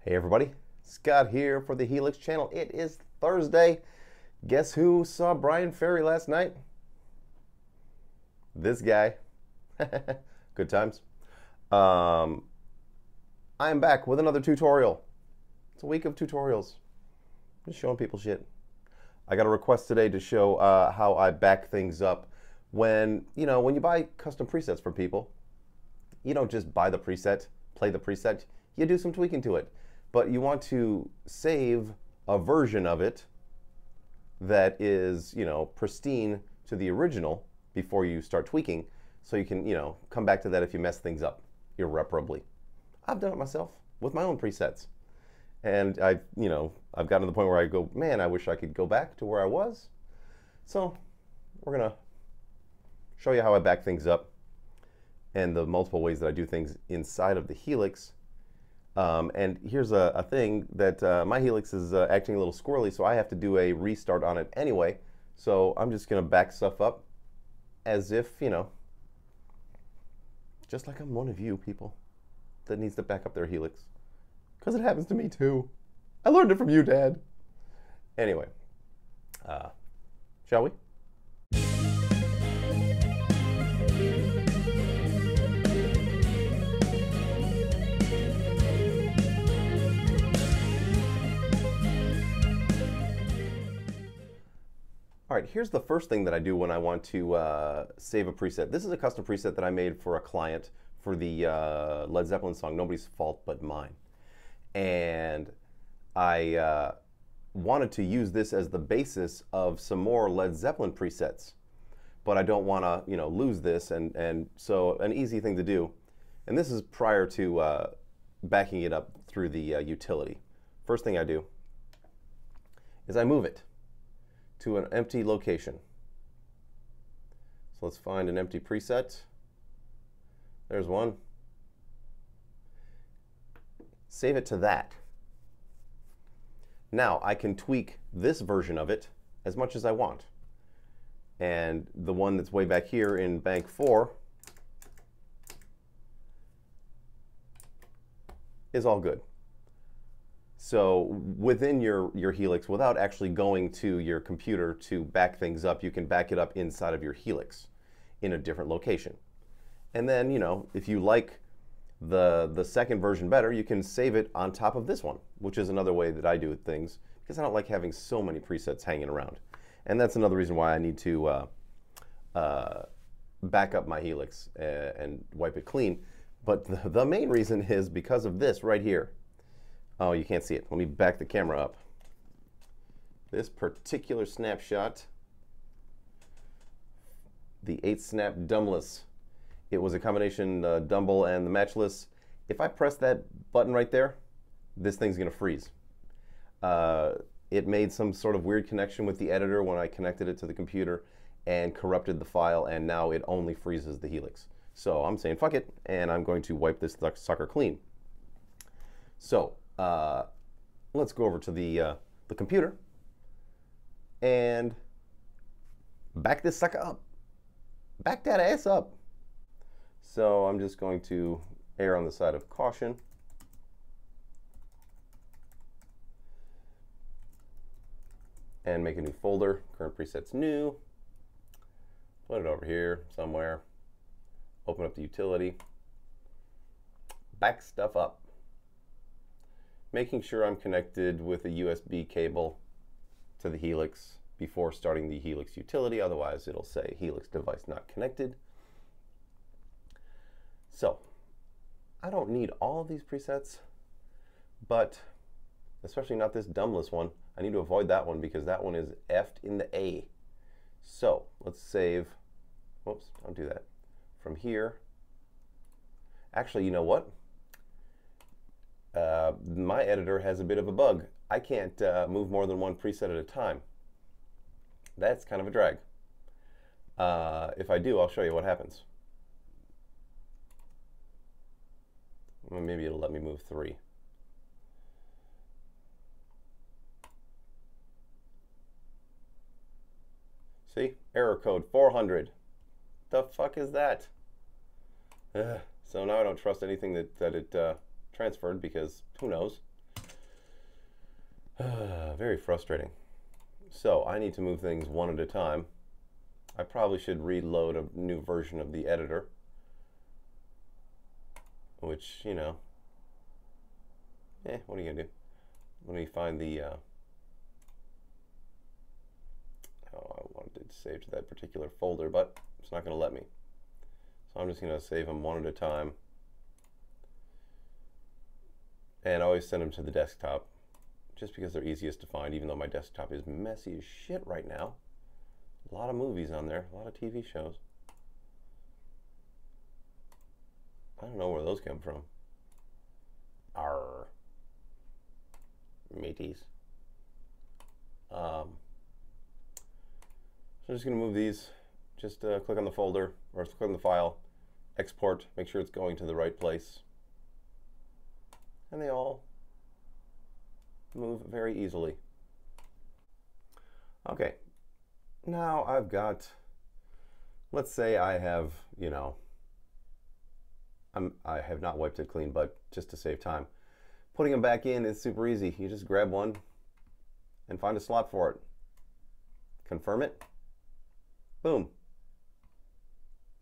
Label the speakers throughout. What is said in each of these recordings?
Speaker 1: Hey everybody, Scott here for the Helix channel. It is Thursday. Guess who saw Brian Ferry last night? This guy. Good times. I am back with another tutorial. It's a week of tutorials. Just showing people shit. I got a request today to show how I back things up. When you buy custom presets from people, you don't just buy the preset, play the preset, you do some tweaking to it. But you want to save a version of it that is, pristine to the original before you start tweaking, so you can, come back to that if you mess things up irreparably. I've done it myself with my own presets. And I've gotten to the point where I go, man, I wish I could go back to where I was. So we're going to show you how I back things up and the multiple ways that I do things inside of the Helix. And here's a thing that my Helix is acting a little squirrely, so I have to do a restart on it anyway. So I'm just going to back stuff up as if, just like I'm one of you people that needs to back up their Helix. Because it happens to me too. I learned it from you, Dad. Anyway, shall we? All right, here's the first thing that I do when I want to save a preset. This is a custom preset that I made for a client for the Led Zeppelin song, Nobody's Fault But Mine. And I wanted to use this as the basis of some more Led Zeppelin presets. But I don't want to, lose this, and so an easy thing to do, and this is prior to backing it up through the utility. First thing I do is I move it to an empty location. So let's find an empty preset. There's one. Save it to that. Now I can tweak this version of it as much as I want. And the one that's way back here in bank 4 is all good. So within your Helix, without actually going to your computer to back things up, you can back it up inside of your Helix in a different location. And then, if you like the second version better, you can save it on top of this one, which is another way that I do things, because I don't like having so many presets hanging around. And that's another reason why I need to back up my Helix and wipe it clean. But the main reason is because of this right here. Oh, you can't see it. Let me back the camera up. This particular snapshot, the 8-snap dumbless. It was a combination dumble and the matchless. If I press that button right there, this thing's going to freeze. It made some sort of weird connection with the editor when I connected it to the computer and corrupted the file, and now it only freezes the Helix. So I'm saying fuck it, and I'm going to wipe this sucker clean. So let's go over to the computer and back this sucker up. Back that ass up. So I'm just going to err on the side of caution. And make a new folder. Current presets new. Put it over here somewhere. Open up the utility. Back stuff up. Making sure I'm connected with a USB cable to the Helix before starting the Helix utility, otherwise it'll say Helix device not connected. So I don't need all of these presets, but especially not this dumbless one. I need to avoid that one because that one is effed in the A. So let's save, whoops, don't do that. From here, actually, you know what? My editor has a bit of a bug. I can't move more than one preset at a time. That's kind of a drag. If I do, I'll show you what happens. Well, maybe it'll let me move 3. See? Error code 400. The fuck is that? So now I don't trust anything that it transferred, because who knows? Very frustrating. So I need to move things one at a time. I probably should reload a new version of the editor, which, you know, what are you gonna do? Let me find the, oh, I wanted to save to that particular folder, but it's not gonna let me. So I'm just gonna save them one at a time. And I always send them to the desktop, just because they're easiest to find, even though my desktop is messy as shit right now. A lot of movies on there, a lot of TV shows. I don't know where those come from. Arr. Mateys. So I'm just going to move these. Just click on the folder, or click on the file, export, make sure it's going to the right place. And they all move very easily. Okay, now I've got, let's say I have, you know, I have not wiped it clean, but just to save time, putting them back in is super easy. You just grab one and find a slot for it. Confirm it. Boom.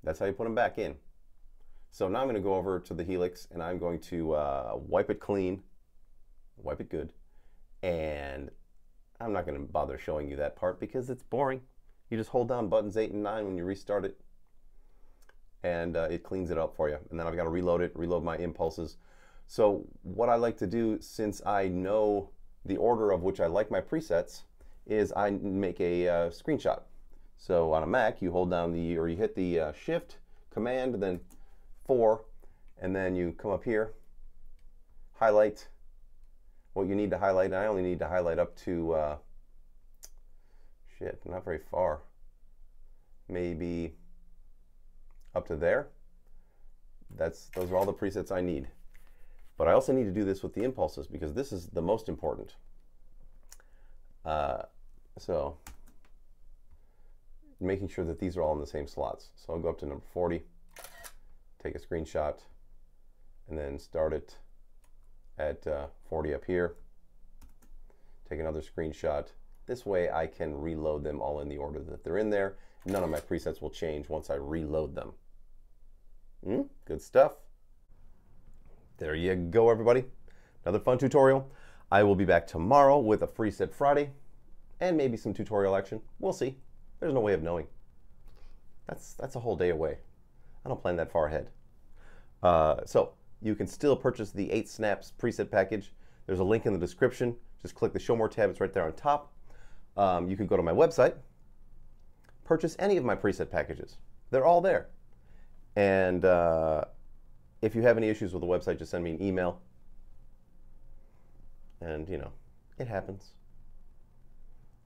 Speaker 1: That's how you put them back in. So now I'm going to go over to the Helix and I'm going to wipe it clean, wipe it good, and I'm not going to bother showing you that part because it's boring. You just hold down buttons 8 and 9 when you restart it, and it cleans it up for you. And then I've got to reload it, reload my impulses. So what I like to do, since I know the order of which I like my presets, is I make a screenshot. So on a Mac, you hold down the, or you hit the Shift, Command, then 4, and then you come up here, highlight what you need to highlight. And I only need to highlight up to, shit, not very far. Maybe up to there. Those are all the presets I need. But I also need to do this with the impulses because this is the most important. So making sure that these are all in the same slots. So I'll go up to number 40, take a screenshot, and then start it at 40 up here. Take another screenshot. This way I can reload them all in the order that they're in there. None of my presets will change once I reload them. Good stuff. There you go, everybody. Another fun tutorial. I will be back tomorrow with a Free Set Friday and maybe some tutorial action. We'll see. There's no way of knowing. That's a whole day away. I don't plan that far ahead. So you can still purchase the 8 Snaps preset package. There's a link in the description. Just click the Show More tab. It's right there on top. You can go to my website, purchase any of my preset packages. They're all there. And if you have any issues with the website, just send me an email. And, you know, it happens.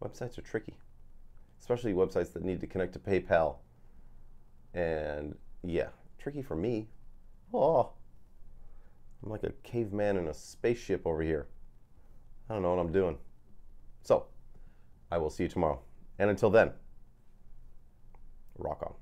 Speaker 1: Websites are tricky, especially websites that need to connect to PayPal. And, yeah, tricky for me. Oh, I'm like a caveman in a spaceship over here. I don't know what I'm doing. So, I will see you tomorrow. And until then, rock on.